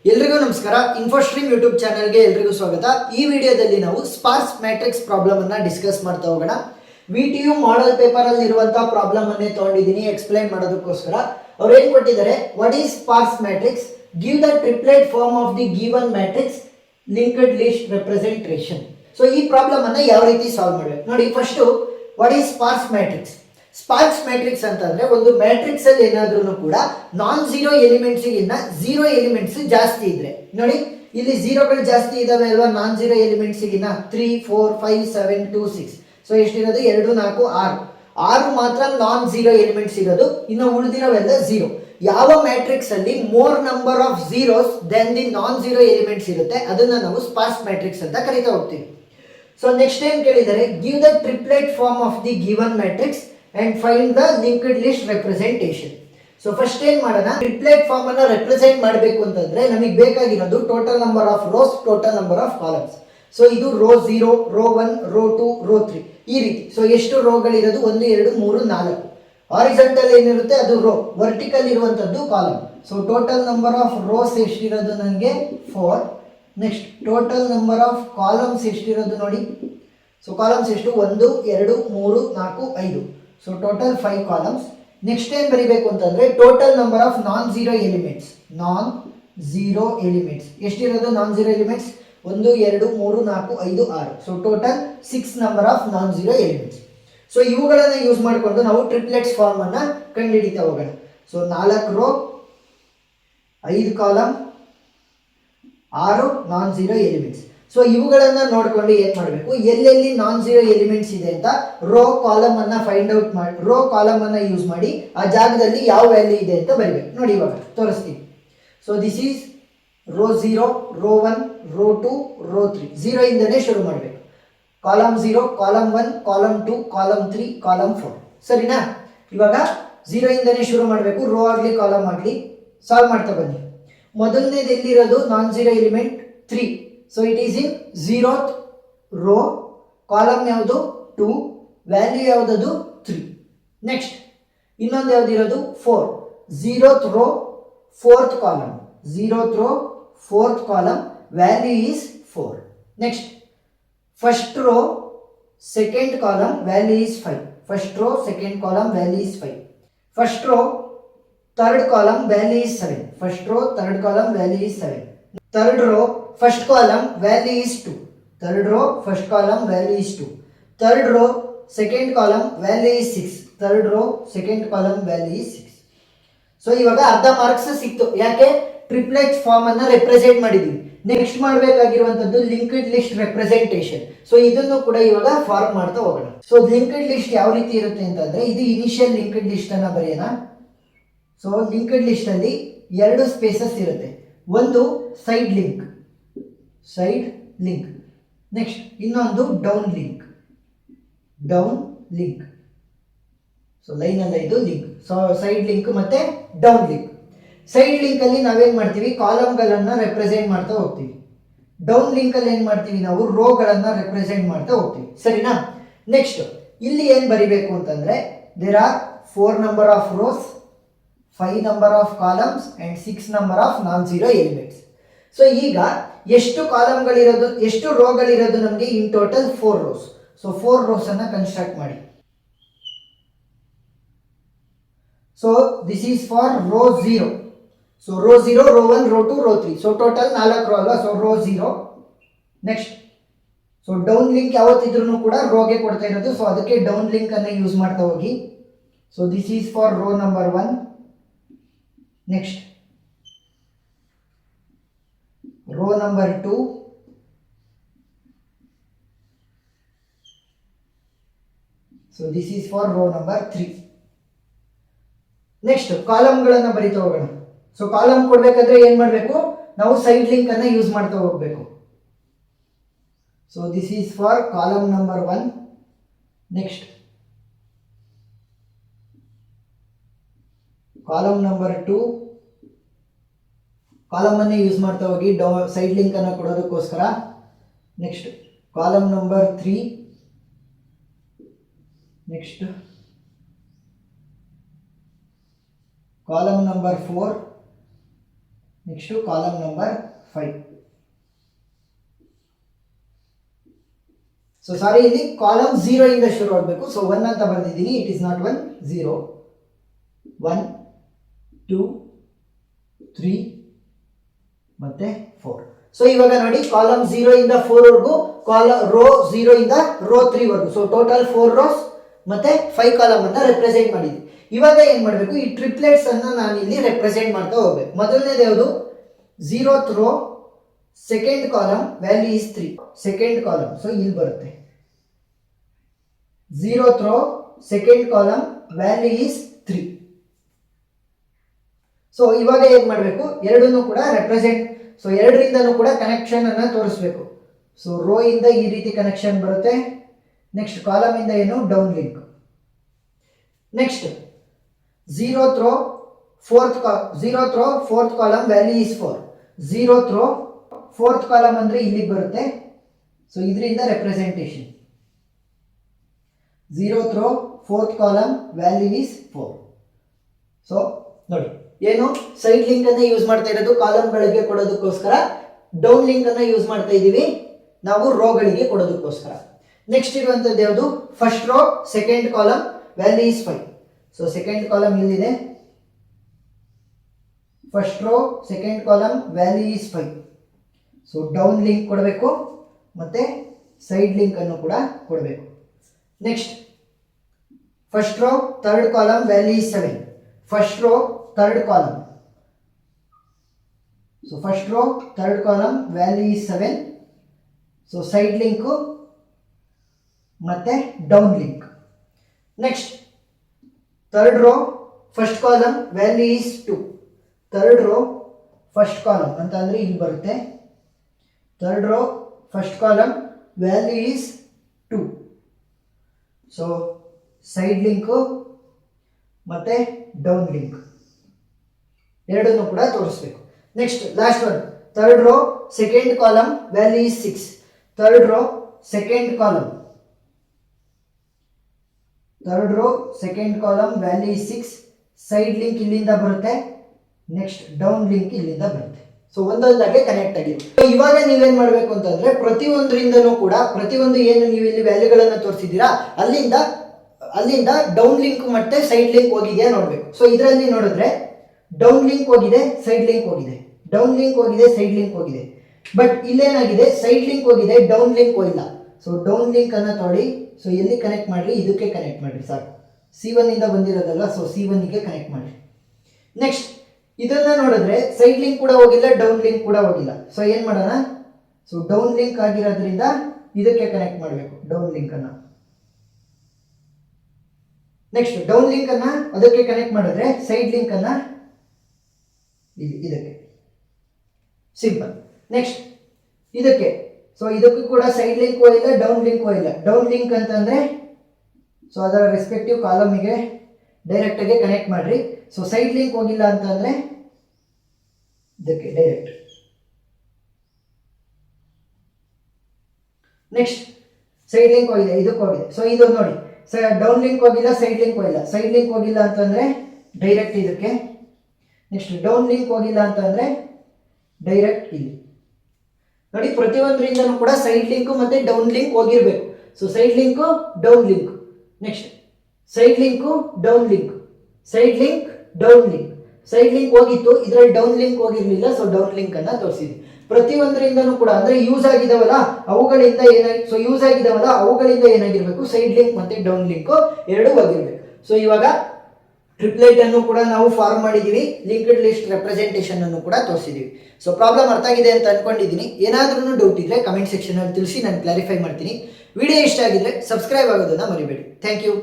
ಎಲ್ರಿಗೂ ನಮಸ್ಕಾರ. ಇನ್ಫೋಸ್ಟ್ರೀಮ್ ಯೂಟ್ಯೂಬ್ ಚಾನೆಲ್ಗೆ ಎಲ್ರಿಗೂ ಸ್ವಾಗತ. ಈ ವಿಡಿಯೋದಲ್ಲಿ ನಾವು ಸ್ಪಾರ್ಸ್ ಮ್ಯಾಟ್ರಿಕ್ಸ್ ಪ್ರಾಬ್ಲಮ್ ಅನ್ನ ಡಿಸ್ಕಸ್ ಮಾಡ್ತಾ ಹೋಗೋಣ. VTU ಮಾಡೆಲ್ ಪೇಪರ್ ಅಲ್ಲಿ ಇರುವಂತಹ ಪ್ರಾಬ್ಲಮ್ ಅನ್ನೇ ತಗೊಂಡಿದ್ದೀನಿ ಎಕ್ಸ್ಪ್ಲೈನ್ ಮಾಡೋದಕ್ಕೋಸ್ಕರ. ಅವ್ರು ಏನ್ ಕೊಟ್ಟಿದ್ದಾರೆ, what is sparse matrix, give the triplet form of the given matrix linked list representation. So ಈ ಪ್ರಾಬ್ಲಮ್ ಅನ್ನ ಯಾವ ರೀತಿ ಸಾಲ್ವ್ ಮಾಡಬೇಕು ನೋಡಿ. First, what is sparse matrix. Sparse matrix ಅಂತಂದ್ರೆ ಒಂದು ಮ್ಯಾಟ್ರಿಕ್ಸ್ ಅಲ್ಲಿ ಏನಾದ್ರೂ ಕೂಡ ನಾನ್ ಝೀರೋ ಎಲಿಮೆಂಟ್ಸ್ ಗಿನ್ನ ಝೀರೋ ಎಲಿಮೆಂಟ್ಸ್ ಜಾಸ್ತಿ ಇದ್ರೆ, ನೋಡಿ ಇಲ್ಲಿ ಝೀರೋಗಳು ಜಾಸ್ತಿ ಇದಾವೆ ಅಲ್ವಾ, ನಾನ್ ಝೀರೋ ಎಲಿಮೆಂಟ್ಸ್ ಗಿನ್ನ 3, 4, 5, 7, 2, 6. ಸೊ ಎಷ್ಟಿರೋದು 2, 4, 6 ಮಾತ್ರ ನಾನ್ ಝೀರೋ ಎಲಿಮೆಂಟ್ಸ್ ಇರೋದು, ಇನ್ನು ಉಳಿದಿರೋವೆಲ್ಲ ಝೀರೋ. ಯಾವ ಮ್ಯಾಟ್ರಿಕ್ಸ್ ಅಲ್ಲಿ more number of zeros then the non zero elements ಇರುತ್ತೆ ಅದನ್ನ ನಾವು ಸ್ಪಾರ್ಸ್ ಮ್ಯಾಟ್ರಿಕ್ಸ್ ಅಂತ ಕರಿತಾ ಹೋಗ್ತೀವಿ. ಸೊ ನೆಕ್ಸ್ಟ್ ಏನ್ ಕೇಳಿದರೆ, give the triplet form of the given matrix and find the linked list representation. So first ಏನ್ ಮಾಡೋಣ, ಟ್ರಿಪ್ಲೆಟ್ ಫಾರ್ಮ್ ಅನ್ನ ರೆಪ್ರೆಸೆಂಟ್ ಮಾಡಬೇಕು ಅಂತಂದ್ರೆ ನಮಗೆ ಬೇಕಾಗಿರೋದು total number of rose, total number of columns. So ಇದು ರೋ 0, ರೋ 1, ರೋ 2, ರೋ 3 ಈ ರೀತಿ. ಸೊ ಎಷ್ಟು ರೋಗಳಿರೋದು, 1, 2, 3, 4. ಹಾರಿಜಾಂಟಲ್ ಏನಿರುತ್ತೆ ಅದು ರೋ, ವರ್ಟಿಕಲ್ ಇರುವಂತದ್ದು column. So total number of rows ಎಷ್ಟಿರೋದು ನನಗೆ 4. Next total number of columns ಎಷ್ಟಿರೋದು ನೋಡಿ. ಸೊ ಕಾಲಮ್ಸ್ ಎಷ್ಟು, 1, 2, 3, 4, 5. So total 5 columns. ನೆಕ್ಸ್ಟ್ ಏನ್ ಬರೀಬೇಕು ಅಂತಂದ್ರೆ total number of non zero elements. Non zero elements ಎಷ್ಟಿರೋದು, non zero elements 1, 2, 3, 4, 5, 6. So total 6 number of non zero elements. So ಇವುಗಳನ್ನ use ಮಾಡಿಕೊಂಡು ನಾವು ಟ್ರಿಪ್ಲೆಟ್ಸ್ ಫಾರ್ಮ್ ಅನ್ನ ಕಂಡುಹಿಡಿತಾ ಹೋಗೋಣ. So 4 row, 5 column, 6 non zero elements. So ಇವುಗಳನ್ನ ನೋಡ್ಕೊಂಡು ಏನ್ ಮಾಡಬೇಕು, ಎಲ್ಲೆಲ್ಲಿ ನಾನ್ ಝೀರೋ ಎಲಿಮೆಂಟ್ಸ್ ಇದೆ ಅಂತ ರೋ ಕಾಲಮ್ ಅನ್ನ ಫೈಂಡ್ ಔಟ್ ಮಾಡಿ, ರೋ ಕಾಲಮ್ ಅನ್ನ ಯೂಸ್ ಮಾಡಿ ಆ ಜಾಗದಲ್ಲಿ ಯಾವ ವ್ಯಾಲ್ಯೂ ಇದೆ ಅಂತ ಬರೀಬೇಕು. ನೋಡಿ ಇವಾಗ ತೋರಿಸ್ತೀನಿ. So this is row 0, row 1, row 2, row 3. 0 ಇಂದನೇ ಶುರು ಮಾಡಬೇಕು. Column 0, column 1, column 2, column 3, column 4. ಸರಿನಾ? ಇವಾಗ 0 ಇಂದನೇ ಶುರು ಮಾಡಬೇಕು, ರೋ ಆಗಲಿ ಕಾಲಮ್ ಆಗಲಿ. ಸಾಲ್ವ್ ಮಾಡ್ತಾ ಬನ್ನಿ. ಮೊದಲನೇದು ಎಲ್ಲಿರೋದು non zero element 3. So it is in 0th row, column ಯಾವುದು 2, ವ್ಯಾಲ್ಯೂ ಯಾವುದದು 3. ನೆಕ್ಸ್ಟ್ ಇನ್ನೊಂದು ಯಾವ್ದಿರೋದು 4, 0th row 4th column, 0th row 4th column, value is 4. Next first row second column, value is 5. First row second column, value is 5. First row third column, value is 7. First row third column, value is 7. Third row first column value is 2. Third row first column value is 2. Third row second column value is 6. Third row second column value is 6. So ಇವಾಗ ಅರ್ಧ marks ಸಿಕ್ತು. ಯಾಕೆ, triplet form ಅನ್ನ represent ಮಾಡಿದ್ವಿ. Next ಮಾಡಬೇಕಾಗಿರುವಂತದ್ದು linked list representation. So ಇದನ್ನು ಕೂಡ ಇವಾಗ ಫಾರ್ಮ್ ಮಾಡ್ತಾ ಹೋಗೋಣ. ಸೊ ಲಿಂಕ್ಡ್ ಲಿಸ್ಟ್ ಯಾವ ರೀತಿ ಇರುತ್ತೆ ಅಂತಂದ್ರೆ, ಇದು ಇನಿಷಿಯಲ್ ಲಿಂಕ್ಡ್ ಲಿಸ್ಟ್ ಅನ್ನ ಬರೆಯೋಣ. ಸೊ ಲಿಂಕ್ಡ್ ಲಿಸ್ಟ್ ಅಲ್ಲಿ 2 ಸ್ಪೇಸಸ್ ಇರುತ್ತೆ. ಒಂದು side link, side link. Next ಇನ್ನೊಂದು down link, down link. So line ಅಲ್ಲ ಇದು ಲಿಂಕ್. ಸೊ ಸೈಡ್ ಲಿಂಕ್ ಮತ್ತೆ ಡೌನ್ ಲಿಂಕ್. ಸೈಡ್ ಲಿಂಕ್ ಅಲ್ಲಿ ನಾವೇನ್ ಮಾಡ್ತೀವಿ, ಕಾಲಮ್ಗಳನ್ನ ರೆಪ್ರೆಸೆಂಟ್ ಮಾಡ್ತಾ ಹೋಗ್ತೀವಿ. ಡೌನ್ ಲಿಂಕ್ ಅಲ್ಲಿ ಏನ್ ಮಾಡ್ತೀವಿ, ನಾವು ರೋಗಳನ್ನ ರೆಪ್ರೆಸೆಂಟ್ ಮಾಡ್ತಾ ಹೋಗ್ತೀವಿ. ಸರಿನಾ? ನೆಕ್ಸ್ಟ್ ಇಲ್ಲಿ ಏನ್ ಬರಿಬೇಕು ಅಂತಂದ್ರೆ, there are 4 number of rows, 5 number of columns and 6 number of non zero elements. So ಈಗ ಎಷ್ಟು ಕಾಲಮ್ಗಳಿರೋದು, ಎಷ್ಟು ರೋಗಳಿರೋದು ನಮಗೆ, in total 4 rows. So 4 rows ಅನ್ನ ಕನ್ಸ್ಟ್ರಕ್ಟ್ ಮಾಡಿ. So this is for row 0. So row 0, row 1, row 2, row 3. So total 4 row ಅಲ್ವಾ. So row 0. Next so down link ಯಾವತ್ತಿದ್ರು ಕೂಡ ರೋಗೆ ಕೊಡ್ತಾ ಇರೋದು. ಸೊ ಅದಕ್ಕೆ ಡೌನ್ ಲಿಂಕ್ ಅನ್ನ ಯೂಸ್ ಮಾಡ್ತಾ ಹೋಗಿ. So this is for row number 1. Next row number 2, so this is for row number 3. Next ಕಾಲಮ್ಗಳನ್ನ ಬರಿತಾ ಹೋಗೋಣ. ಸೊ ಕಾಲಮ್ ಕೊಡ್ಬೇಕಾದ್ರೆ ಏನ್ ಮಾಡಬೇಕು, ನಾವು ಸೈಡ್ ಲಿಂಕ್ ಅನ್ನ ಯೂಸ್ ಮಾಡ್ತಾ ಹೋಗ್ಬೇಕು. So this is for column number 1. Next column number 2, column ಅನ್ನು ಯೂಸ್ ಮಾಡ್ತಾ ಹೋಗಿ ಸೈಡ್ ಲಿಂಕ್ ಅನ್ನು ಕೊಡೋದಕ್ಕೋಸ್ಕರ. Next column number 3. Next column number 4. Next column number 5. So sorry, ಇಲ್ಲಿ ಕಾಲಮ್ 0 ಇಂದ ಶುರು ಆಗಬೇಕು. ಸೊ 1 ಅಂತ ಬರೆದಿದ್ದೀನಿ, ಇಟ್ ಇಸ್ ನಾಟ್ 1, 0, 1, 2, 3 ಮತ್ತೆ 4. ಸೊ ಇವಾಗ ನೋಡಿ, ಕಾಲಮ್ 0 ಇಂದ 4 ವರೆಗೂ, ರೋ 0 ಇಂದ ರೋ 3 ವರೆಗೂ, ಸೊ ಟೋಟಲ್ 4 ರೋಸ್ ಮತ್ತೆ 5 ಕಾಲಮ್ ಅನ್ನ ರೆಪ್ರೆಸೆಂಟ್ ಮಾಡಿದ್ವಿ. ಇವಾಗ ಏನ್ ಮಾಡಬೇಕು, ಈ ಟ್ರಿಪ್ಲೆಟ್ಸ್ ಅನ್ನ ನಾನು ಇಲ್ಲಿ ರೆಪ್ರೆಸೆಂಟ್ ಮಾಡ್ತಾ ಹೋಗ್ಬೇಕು. ಮೊದಲನೇದು ಯಾವುದು, 0th rho second column value is 3, second column. So ಇಲ್ಲಿ ಬರುತ್ತೆ 0th rho second column value is 3. So ಇವಾಗ ಏನ್ ಮಾಡಬೇಕು, ಎರಡನ್ನೂ ಕೂಡ ರೆಪ್ರೆಸೆಂಟ್, ಸೊ ಎರಡರಿಂದನೂ ಕೂಡ ಕನೆಕ್ಷನ್ ಅನ್ನ ತೋರಿಸ್ಬೇಕು. ಸೊ ರೋ ಇಂದ ಈ ರೀತಿ ಕನೆಕ್ಷನ್ ಬರುತ್ತೆ. ನೆಕ್ಸ್ಟ್ ಕಾಲಮ್ ಇಂದ ಏನು, down link. Next 0th row fourth column value is 4, 0th row fourth column ಅಂದ್ರೆ ಇಲ್ಲಿಗೆ ಬರುತ್ತೆ. ಸೊ ಇದರಿಂದ representation 0th row fourth column value is 4. So ನೋಡಿ, ಏನು ಸೈಡ್ ಲಿಂಕ್ ಅನ್ನ ಯೂಸ್ ಮಾಡ್ತಾ ಇರೋದು ಕಾಲಮ್ಗಳಿಗೆ ಕೊಡೋದಕ್ಕೋಸ್ಕರ, ಡೌನ್ ಲಿಂಕ್ ಅನ್ನ ಯೂಸ್ ಮಾಡ್ತಾ ಇದ್ದೀವಿ ನಾವು ರೋಗಳಿಗೆ ಕೊಡೋದಕ್ಕೋಸ್ಕರ. ನೆಕ್ಸ್ಟ್ ಇರುವಂತದ್ದು ಯಾವುದು, first row second column value is 5. So second column ಇಲ್ಲಿದೆ, first row second column value is 5. So down link ಕೊಡಬೇಕು ಮತ್ತೆ ಸೈಡ್ ಲಿಂಕ್ ಅನ್ನು ಕೂಡ ಕೊಡಬೇಕು. Next first row third column value is 7, first row third column. So first row third column value is 7. So side link ಮತ್ತೆ down link. Next third row first column value is 2, third row first column ಅಂತ ಅಂದ್ರೆ ಇಲ್ಲಿ ಬರುತ್ತೆ. Third row first column value is 2. So side link ಮತ್ತೆ down link ಎರಡನ್ನು ಕೂಡ ತೋರಿಸ್ಬೇಕು. Next last one, third row second column value is 6, third row second column, third row second column value is 6, side link ಇಲ್ಲಿಂದ ಬರುತ್ತೆ. Next down link ಇಲ್ಲಿಂದ ಬರುತ್ತೆ. So ಒಂದೊಂದಾಗೆ connect ಆಗಿದೆ. ಇವಾಗ ನೀವೇನ್ ಮಾಡಬೇಕು ಅಂತಂದ್ರೆ, ಪ್ರತಿಯೊಂದರಿಂದನೂ ಕೂಡ ಪ್ರತಿಯೊಂದು ಏನು ನೀವು ಇಲ್ಲಿ ವ್ಯಾಲ್ಯೂಗಳನ್ನ ತೋರಿಸಿದ್ದೀರಾ ಅಲ್ಲಿಂದ ಡೌನ್ ಲಿಂಕ್ ಮತ್ತೆ ಸೈಡ್ ಲಿಂಕ್ ಹೋಗಿದೆಯಾ ನೋಡ್ಬೇಕು. ಸೊ ಇದರಲ್ಲಿ ನೋಡಿದ್ರೆ ಡೌನ್ ಲಿಂಕ್ ಹೋಗಿದೆ, ಸೈಡ್ ಲಿಂಕ್ ಹೋಗಿದೆ, ಡೌನ್ ಲಿಂಕ್ ಹೋಗಿದೆ, ಸೈಡ್ ಲಿಂಕ್ ಹೋಗಿದೆ. ಬಟ್ ಇಲ್ಲೇನಾಗಿದೆ, ಸೈಡ್ ಲಿಂಕ್ ಹೋಗಿದೆ, ಡೌನ್ ಲಿಂಕ್ ಹೋಗಿಲ್ಲ. ಸೊ ಡೌನ್ ಲಿಂಕ್ ಅನ್ನ ತೊಳಿ, ಸೊ ಎಲ್ಲಿ ಕನೆಕ್ಟ್ ಮಾಡ್ರಿ, ಇದಕ್ಕೆ ಕನೆಕ್ಟ್ ಮಾಡ್ರಿ ಸಾಕು. C1 ಇಂದ ಬಂದಿರೋದಲ್ಲ, ಸೊ C1 ಗೆ ಕನೆಕ್ಟ್ ಮಾಡ್ರಿ. ನೆಕ್ಸ್ಟ್ ಇದನ್ನ ನೋಡಿದ್ರೆ ಸೈಡ್ ಲಿಂಕ್ ಕೂಡ ಹೋಗಿಲ್ಲ, ಡೌನ್ ಲಿಂಕ್ ಕೂಡ ಹೋಗಿಲ್ಲ. ಸೊ ಏನ್ ಮಾಡೋಣ, ಸೊ ಡೌನ್ ಲಿಂಕ್ ಆಗಿರೋದ್ರಿಂದ ಇದಕ್ಕೆ ಕನೆಕ್ಟ್ ಮಾಡಬೇಕು, ಡೌನ್ ಲಿಂಕ್ ಅನ್ನ. ನೆಕ್ಸ್ಟ್ ಡೌನ್ ಲಿಂಕ್ ಅನ್ನ ಅದಕ್ಕೆ ಕನೆಕ್ಟ್ ಮಾಡಿದ್ರೆ ಸೈಡ್ ಲಿಂಕ್ ಅನ್ನ ಇದಕ್ಕೆ, ಸಿಂಪಲ್. ನೆಕ್ಸ್ಟ್ ಇದಕ್ಕೆ, ಸೊ ಇದಕ್ಕೂ ಕೂಡ ಸೈಡ್ ಲಿಂಕ್ ಹೋಗಿಲ್ಲ, ಡೌನ್ ಲಿಂಕ್ ಹೋಗಿಲ್ಲ. ಡೌನ್ ಲಿಂಕ್ ಅಂತಂದ್ರೆ ಸೊ ಅದರ ರೆಸ್ಪೆಕ್ಟಿವ್ ಕಾಲಮಿಗೆ ಡೈರೆಕ್ಟ್ ಆಗಿ ಕನೆಕ್ಟ್ ಮಾಡ್ರಿ. ಸೊ ಸೈಡ್ ಲಿಂಕ್ ಹೋಗಿಲ್ಲ ಅಂತಂದ್ರೆ ಇದಕ್ಕೆ ಡೈರೆಕ್ಟ್. ನೆಕ್ಸ್ಟ್ ಸೈಡ್ ಲಿಂಕ್ ಹೋಗಿದೆ, ಇದಕ್ಕೆ ಹೋಗಿದೆ. ಸೊ ಇದು ನೋಡಿ, ಡೌನ್ ಲಿಂಕ್ ಹೋಗಿಲ್ಲ, ಸೈಡ್ ಲಿಂಕ್ ಹೋಗಿಲ್ಲ. ಸೈಡ್ ಲಿಂಕ್ ಹೋಗಿಲ್ಲ ಅಂತಂದ್ರೆ ಡೈರೆಕ್ಟ್ ಇದಕ್ಕೆ. ನೆಕ್ಸ್ಟ್ ಡೌನ್ ಲಿಂಕ್ ಹೋಗಿಲ್ಲ ಅಂತಂದ್ರೆ ಡೈರೆಕ್ಟ್ ಇಲ್ಲಿ. ನೋಡಿ, ಪ್ರತಿಯೊಂದರಿಂದನೂ ಕೂಡ ಸೈಡ್ ಲಿಂಕ್ ಮತ್ತೆ ಡೌನ್ ಲಿಂಕ್ ಹೋಗಿರ್ಬೇಕು. So side link, down link, next side link, down link, side link, down link. Side link ಹೋಗಿತ್ತು, ಇದರಲ್ಲಿ ಡೌನ್ ಲಿಂಕ್ ಹೋಗಿರ್ಲಿಲ್ಲ. ಸೊ ಡೌನ್ ಲಿಂಕ್ ಅನ್ನ ತೋರಿಸಿದ್ವಿ. ಪ್ರತಿಯೊಂದರಿಂದನೂ ಕೂಡ ಅಂದ್ರೆ ಯೂಸ್ ಆಗಿದಾವಲ್ಲ ಅವುಗಳಿಂದ ಏನಾಗಿರ್ಬೇಕು, ಸೈಡ್ ಲಿಂಕ್ ಮತ್ತೆ ಡೌನ್ ಲಿಂಕ್ ಎರಡು ಹೋಗಿರ್ಬೇಕು. ಸೊ ಇವಾಗ ಟ್ರಿಪ್ಲೆಟ್ ಅನ್ನು ಕೂಡ ನಾವು ಫಾರ್ಮ್ ಮಾಡಿದೀವಿ, ಲಿಂಕ್ಡ್ ಲಿಸ್ಟ್ ರೆಪ್ರೆಸೆಂಟೇಷನ್ ಅನ್ನು ಕೂಡ ತೋರಿಸಿದೀವಿ. ಸೊ ಪ್ರಾಬ್ಲಮ್ ಅರ್ಥ ಆಗಿದೆ ಅಂತ ಅನ್ಕೊಂಡಿದ್ದೀನಿ. ಏನಾದ್ರೂ ಡೌಟ್ ಇದ್ರೆ ಕಮೆಂಟ್ ಸೆಕ್ಷನ್ ಅಲ್ಲಿ ತಿಳಿಸಿ, ನಾನು ಕ್ಲಾರಿಫೈ ಮಾಡ್ತೀನಿ. ವಿಡಿಯೋ ಇಷ್ಟ ಆಗಿದ್ರೆ ಸಬ್ಸ್ಕ್ರೈಬ್ ಆಗೋದನ್ನ ಮರಿಬೇಡಿ. Thank you.